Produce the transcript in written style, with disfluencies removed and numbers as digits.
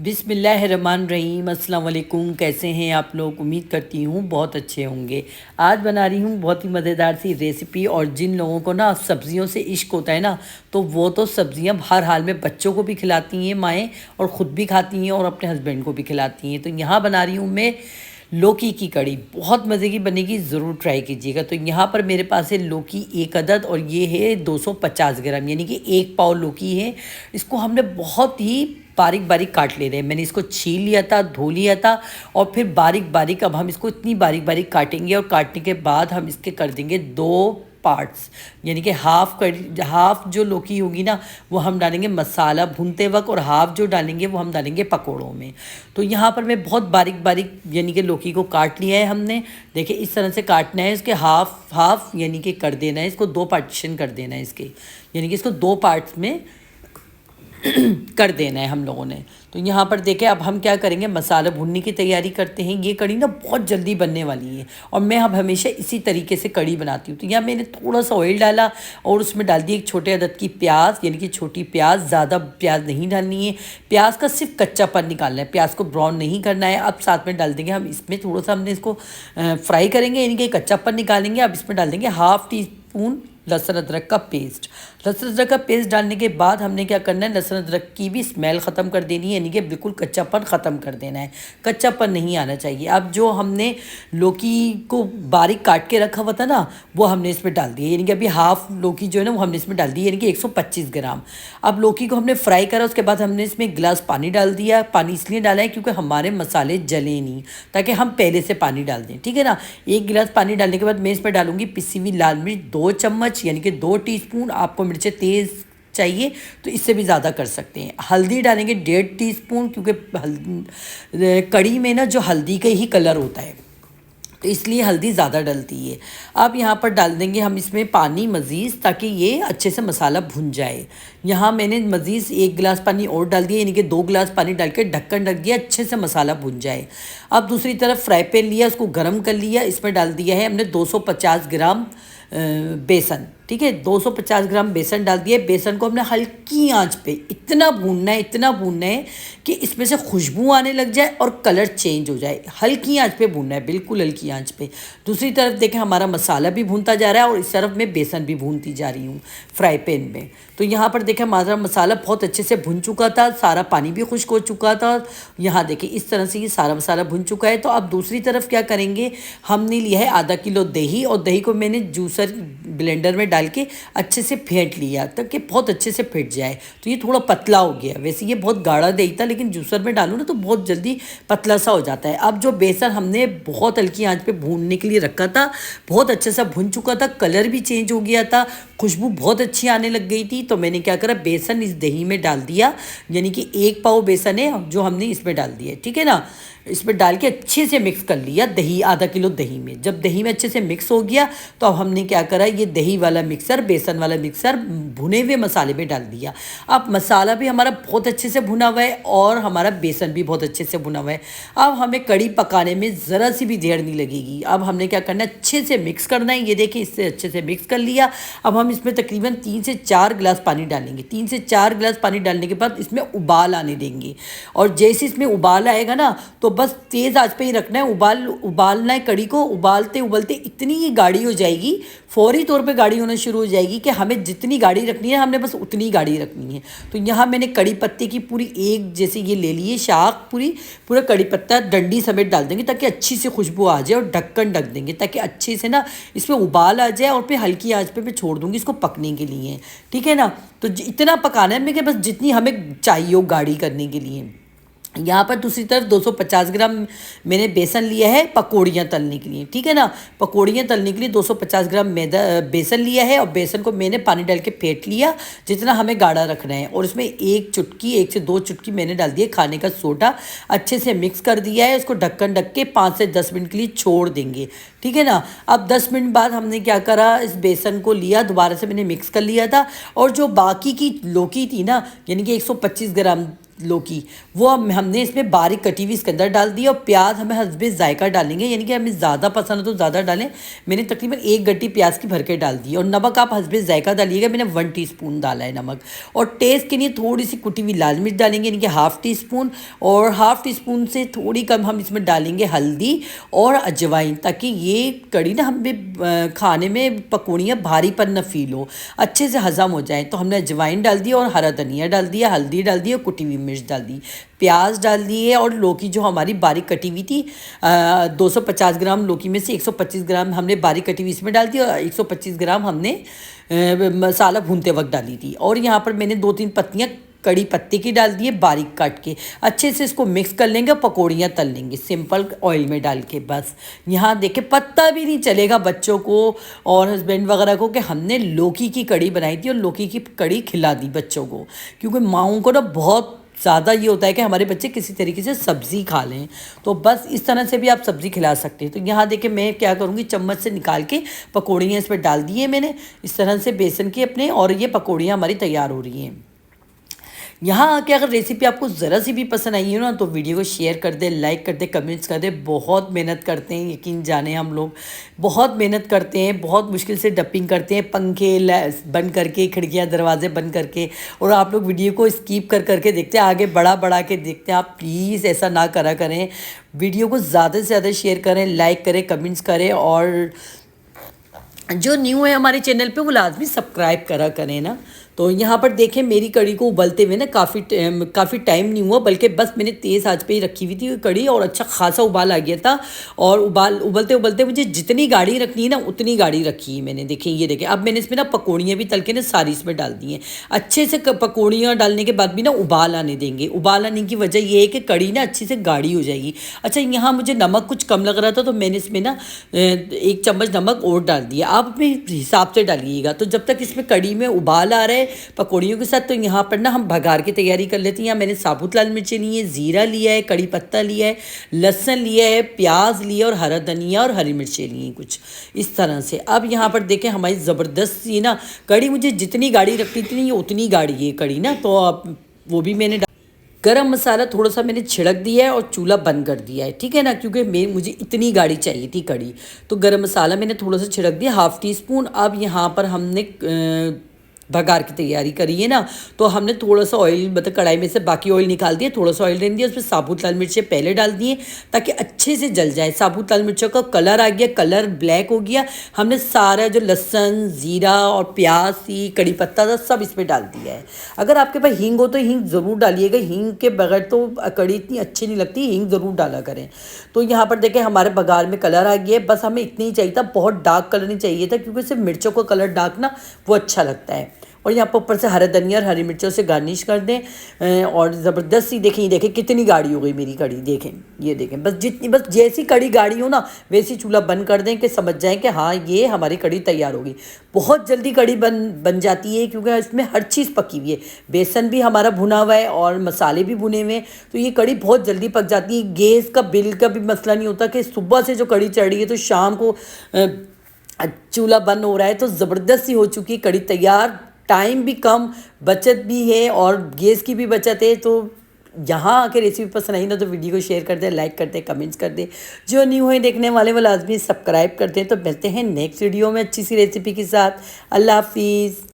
बिस्मिल्लाहिर्रहमानिर्रहीम। अस्सलाम वालेकुम। कैसे हैं आप लोग? उम्मीद करती हूँ बहुत अच्छे होंगे। आज बना रही हूँ बहुत ही मज़ेदार सी रेसिपी। और जिन लोगों को ना सब्जियों से इश्क होता है ना, तो वो तो सब्जियाँ हर हाल में बच्चों को भी खिलाती हैं माएँ, और ख़ुद भी खाती हैं और अपने हस्बैंड को भी खिलाती हैं। तो यहाँ बना रही हूँ मैं लौकी की कड़ी। बहुत मज़े की बनेगी, ज़रूर ट्राई कीजिएगा। तो यहाँ पर मेरे पास है लौकी 1 अदद, और ये है 250 ग्राम, यानी कि 1 पाव लौकी है। इसको हमने बहुत ही बारीक बारीक काट ले रहे हैं। मैंने इसको छील लिया था, धो लिया था, और फिर बारीक बारीक अब हम इसको इतनी बारीक बारीक काटेंगे। और काटने के बाद हम इसके कर देंगे 2 पार्ट्स, यानी कि हाफ जो लौकी होगी ना, वो हम डालेंगे मसाला भूनते वक्त, और हाफ जो डालेंगे वो हम डालेंगे पकौड़ों में। तो यहाँ पर मैं बहुत बारीक बारीक यानी कि लौकी को काट लिया है हमने। देखिए इस तरह से काटना है, इसके हाफ हाफ यानी कि कर देना है, इसको 2 पार्टीशन कर देना है इसके, यानी कि इसको 2 पार्ट्स में कर देना है हम लोगों ने। तो यहाँ पर देखें अब हम क्या करेंगे, मसाला भूनने की तैयारी करते हैं। ये कड़ी ना बहुत जल्दी बनने वाली है, और मैं अब हमेशा इसी तरीके से कड़ी बनाती हूँ। तो यहाँ मैंने थोड़ा सा ऑयल डाला, और उसमें डाल दी 1 छोटे अदद की प्याज, यानी कि छोटी प्याज, ज़्यादा प्याज नहीं डालनी है। प्याज का सिर्फ कच्चापन निकालना है, प्याज को ब्राउन नहीं करना है। अब साथ में डाल देंगे हम इसमें थोड़ा सा, हमने इसको फ्राई करेंगे, यानी कि कच्चापन निकालेंगे। अब इसमें डाल देंगे हाफ़ टी स्पून लहसुन अदरक का पेस्ट। लहसुन अदरक का पेस्ट डालने के बाद हमने क्या करना है, लहसुन अदरक की भी स्मेल ख़त्म कर देनी है, यानी कि बिल्कुल कच्चापन ख़त्म कर देना है। कच्चापन नहीं आना चाहिए। अब जो हमने लौकी को बारीक काट के रखा हुआ था ना, वो हमने इसमें डाल दिया, यानी कि अभी हाफ़ लौकी जो है ना वो हमने इसमें डाल दी, यानी कि 125 ग्राम। अब लौकी को हमने फ्राई करा, उसके बाद हमने इसमें 1 गिलास पानी डाल दिया। पानी इसलिए डाला है क्योंकि हमारे मसाले जले नहीं, ताकि हम पहले से पानी डाल दें, ठीक है ना। 1 गिलास पानी डालने के बाद मैं इसमें डालूंगी पिसी हुई लाल मिर्च 2 चम्मच, यानी कि 2 टीस्पून। आपको मिर्चें तेज़ चाहिए तो इससे भी ज़्यादा कर सकते हैं। हल्दी डालेंगे 1.5 टीस्पून, क्योंकि कड़ी में ना जो हल्दी का ही कलर होता है, तो इसलिए हल्दी ज़्यादा डलती है। अब यहाँ पर डाल देंगे हम इसमें पानी मज़ीद, ताकि ये अच्छे से मसाला भुन जाए। यहाँ मैंने मज़ीद 1 गिलास पानी और डाल दिया, यानी कि 2 गिलास पानी डाल के ढक्कन ढक दिया, अच्छे से मसाला भुन जाए। अब दूसरी तरफ फ्राई पैन लिया, उसको गर्म कर लिया। इसमें डाल दिया है हमने 250 ग्राम बेसन, ठीक है। 250 ग्राम बेसन डाल दिए। बेसन को हमने हल्की आंच पे इतना भूनना है, इतना भूनना है कि इसमें से खुशबू आने लग जाए और कलर चेंज हो जाए। हल्की आंच पे भूनना है, बिल्कुल हल्की आंच पे। दूसरी तरफ देखें हमारा मसाला भी भूनता जा रहा है, और इस तरफ मैं बेसन भी भूनती जा रही हूँ फ्राई पैन में। तो यहाँ पर देखें हमारा मसाला बहुत अच्छे से भुन चुका था, सारा पानी भी खुश्क हो चुका था। यहाँ देखें इस तरह से ये सारा मसाला भुन चुका है। तो अब दूसरी तरफ क्या करेंगे, हमने लिया है आधा किलो दही, और दही को मैंने जूसर ब्लेंडर में डाल के अच्छे से फेंट लिया, ताकि बहुत अच्छे से फेंट जाए। तो ये थोड़ा पतला हो गया। वैसे ये बहुत गाढ़ा दही था, लेकिन जूसर में डालूँ ना तो बहुत जल्दी पतला सा हो जाता है। अब जो बेसन हमने बहुत हल्की आंच पे भूनने के लिए रखा था, बहुत अच्छे से भुन चुका था, कलर भी चेंज हो गया था, खुशबू बहुत अच्छी आने लग गई थी। तो मैंने क्या करा, बेसन इस दही में डाल दिया, यानी कि 1 पाव बेसन है जो हमने इसमें डाल दिया, ठीक है ना। इसमें डाल के अच्छे से मिक्स कर लिया दही, आधा किलो दही में। जब दही में अच्छे से मिक्स हो गया, तो अब हमने क्या करा, ये दही वाला मिक्सर, बेसन वाला मिक्सर भुने हुए मसाले में डाल दिया। अब मसाला भी हमारा बहुत अच्छे से भुना हुआ है, और हमारा बेसन भी बहुत अच्छे से भुना हुआ है। अब हमें कड़ी पकाने में ज़रा सी भी देर नहीं लगेगी। अब हमने क्या करना है, अच्छे से मिक्स करना है। ये देखिए इससे अच्छे से मिक्स कर लिया। अब हम इसमें तकरीबन 3 से 4 गिलास पानी डालेंगे। 3 से 4 गिलास पानी डालने के बाद इसमें उबाल आने देंगे, और जैसे इसमें उबाल आएगा ना, तो बस तेज़ आंच पे ही रखना है। उबालना है कड़ी को। उबालते उबालते इतनी ही गाढ़ी हो जाएगी, फौरी तौर पे गाढ़ी होना शुरू हो जाएगी, कि हमें जितनी गाढ़ी रखनी है हमने बस उतनी गाढ़ी रखनी है। तो यहाँ मैंने कड़ी पत्ते की पूरी एक जैसे ये ले लिए शाख, पूरा कड़ी पत्ता डंडी समेत डाल देंगे, ताकि अच्छी सी खुशबू आ जाए, और ढक्कन ढक देंगे, ताकि अच्छे से ना इसमें उबाल आ जाए। और फिर हल्की आंच पे मैं छोड़ दूँगी इसको पकने के लिए, ठीक है ना। तो इतना पकाना है मैं कि बस जितनी हमें चाहिए हो गाढ़ी करने के लिए। यहाँ पर दूसरी तरफ 250 ग्राम मैंने बेसन लिया है पकौड़ियाँ तलने के लिए, ठीक है ना। पकौड़ियाँ तलने के लिए 250 ग्राम मैदा बेसन लिया है, और बेसन को मैंने पानी डाल के फेंट लिया, जितना हमें गाढ़ा रखना है। और उसमें 1 से 2 चुटकी मैंने डाल दिया खाने का सोडा। अच्छे से मिक्स कर दिया है। उसको ढक्कन ढक के 5 से 10 मिनट के लिए छोड़ देंगे, ठीक है ना। अब 10 मिनट बाद हमने क्या करा, इस बेसन को लिया, दोबारा से मैंने मिक्स कर लिया था, और जो बाकी की लौकी थी ना, यानी कि 125 ग्राम लौकी वो हमने इसमें बारीक कटी हुई इसके अंदर डाल दी, और प्याज हमें हस्बे जायका डालेंगे, यानी कि हमें ज़्यादा पसंद है तो ज़्यादा डालें। मैंने तकरीबन 1 गड्डी प्याज की भर के डाल दी, और नमक आप हस्बे जायका डालिएगा, मैंने 1 टीस्पून डाला है नमक। और टेस्ट के लिए थोड़ी सी कुटी हुई लाल मिर्च डालेंगे, यानी कि ½ टीस्पून, और ½ टीस्पून से थोड़ी कम हम इसमें डालेंगे हल्दी और अजवाइन, ताकि ये कड़ी ना हमें खाने में पकौड़ियाँ भारीपन न फील हो, अच्छे से हज़म हो जाए। तो हमने अजवाइन डाल दी और हरा धनिया डाल दिया, हल्दी डाल दी और कुटी हुई मिर्च डाल दी, प्याज डाल दिए, और लौकी जो हमारी बारीक कटी हुई थी 250 ग्राम लौकी में से 125 ग्राम हमने बारीक कटी हुई इसमें डाल दी, और 125 ग्राम हमने मसाला भूनते वक्त डाली थी। और यहाँ पर मैंने 2-3 पत्तियाँ कड़ी पत्ते की डाल दिए बारीक काट के। अच्छे से इसको मिक्स कर लेंगे, पकौड़ियाँ तल लेंगे सिंपल ऑयल में डाल के। बस यहाँ देखे पत्ता भी नहीं चलेगा बच्चों को और हस्बैंड वगैरह को कि हमने लौकी की कड़ी बनाई थी और लौकी की कड़ी खिला दी बच्चों को, क्योंकि माँओं को ना बहुत ज़्यादा ये होता है कि हमारे बच्चे किसी तरीके से सब्ज़ी खा लें। तो बस इस तरह से भी आप सब्ज़ी खिला सकते हैं। तो यहाँ देखिए मैं क्या करूँगी, चम्मच से निकाल के पकौड़ियाँ इस पर डाल दी है मैंने इस तरह से बेसन की अपने, और ये पकौड़ियाँ हमारी तैयार हो रही हैं। यहाँ आके अगर रेसिपी आपको ज़रा सी भी पसंद आई है ना, तो वीडियो को शेयर कर दे, लाइक कर दे, कमेंट्स कर दे। बहुत मेहनत करते हैं, यकीन जाने हम लोग बहुत मेहनत करते हैं, बहुत मुश्किल से डपिंग करते हैं, पंखे बंद करके, खिड़कियाँ दरवाजे बंद करके, और आप लोग वीडियो को स्किप कर करके देखते हैं, आगे बढ़ा के देखते हैं। आप प्लीज़ ऐसा ना करा करें, वीडियो को ज़्यादा से ज़्यादा शेयर करें, लाइक करें, कमेंट्स करें, और जो न्यू है हमारे चैनल पे वो लाजमी सब्सक्राइब करा करें ना। तो यहाँ पर देखें मेरी कड़ी को उबलते हुए ना काफ़ी टाइम नहीं हुआ, बल्कि बस मैंने तेज़ आंच पे ही रखी हुई थी कड़ी, और अच्छा खासा उबाल आ गया था। और उबलते उबलते मुझे जितनी गाढ़ी रखनी है ना उतनी गाढ़ी रखी है मैंने। देखें ये देखें, अब मैंने इसमें ना पकौड़ियाँ भी तल के ना सारी इसमें डाल दी हैं। अच्छे से पकौड़ियाँ डालने के बाद भी ना उबाल आने देंगे। उबाल आने की वजह ये है कि कड़ी ना अच्छी से गाढ़ी हो जाएगी। अच्छा यहाँ मुझे नमक कुछ कम लग रहा था, तो मैंने इसमें ना 1 चम्मच नमक और डाल दिया। आप अपने हिसाब से डालिएगा। तो जब तक इसमें कड़ी में उबाल आ रहा है पकौड़ियों के साथ, तो यहाँ पर ना हम भगार की तैयारी कर लेते हैं। यहाँ मैंने साबुत लाल मिर्चें ली है, ज़ीरा लिया है, कड़ी पत्ता लिया है, लहसुन लिया है, प्याज लिया और हरा धनिया और हरी मिर्चें ली हैं कुछ इस तरह से। अब यहाँ पर देखें हमारी ज़बरदस्त सी ना कड़ी, मुझे जितनी गाढ़ी रखनी थी उतनी गाढ़ी है कड़ी ना, तो अब वो भी मैंने गरम मसाला थोड़ा सा मैंने छिड़क दिया है और चूल्हा बंद कर दिया है, ठीक है ना, क्योंकि मुझे इतनी गाढ़ी चाहिए थी कड़ी। तो गरम मसाला मैंने थोड़ा सा छिड़क दिया, ½ टीस्पून। अब यहाँ पर हमने भगार की तैयारी करी है ना, तो हमने थोड़ा सा ऑयल मतलब कढ़ाई में से बाकी ऑयल निकाल दिया, थोड़ा सा ऑयल रहने दिया, उसमें साबुत लाल मिर्चें पहले डाल दिए ताकि अच्छे से जल जाए। साबुत लाल मिर्चों का कलर आ गया, कलर ब्लैक हो गया, हमने सारा जो लहसुन, ज़ीरा और प्याज सी कड़ी पत्ता था सब इसमें डाल दिया है। अगर आपके पास हींग हो तो हींग ज़रूर डालिएगा, हींग के बगैर तो कड़ी इतनी अच्छी नहीं लगती, हींग ज़रूर डाला करें। तो यहाँ पर देखें हमारे बघार में कलर आ गया है, बस हमें इतना ही चाहिए था, बहुत डार्क कलर नहीं चाहिए था, क्योंकि सिर्फ मिर्चों का कलर डार्क ना वो अच्छा लगता है। और यहाँ पर ऊपर से हरा धनिया और हरी मिर्चों से गार्निश कर दें। और ज़बरदस्त सी देखें, ये देखें कितनी गाढ़ी हो गई मेरी कड़ी, देखें ये देखें, बस जैसी कड़ी गाढ़ी हो ना वैसी चूल्हा बंद कर दें कि समझ जाएं कि हाँ ये हमारी कड़ी तैयार होगी। बहुत जल्दी कड़ी बन जाती है, क्योंकि इसमें हर चीज़ पकी हुई है, बेसन भी हमारा भुना हुआ है और मसाले भी भुने हुए हैं, तो ये कड़ी बहुत जल्दी पक जाती है। गैस का बिल का भी मसला नहीं होता कि सुबह से जो कड़ी चढ़ रही है तो शाम को चूल्हा बंद हो रहा है। तो ज़बरदस्त सी हो चुकी है कड़ी तैयार, टाइम भी कम, बचत भी है और गैस की भी बचत है। तो यहाँ आके रेसिपी पसंद आई ना तो वीडियो को शेयर कर दे, लाइक कर दे, कमेंट्स कर दे। जो न्यू है देखने वाले वो लाजमी सब्सक्राइब करते हैं। तो मिलते हैं नेक्स्ट वीडियो में अच्छी सी रेसिपी के साथ। अल्लाह हाफिज़।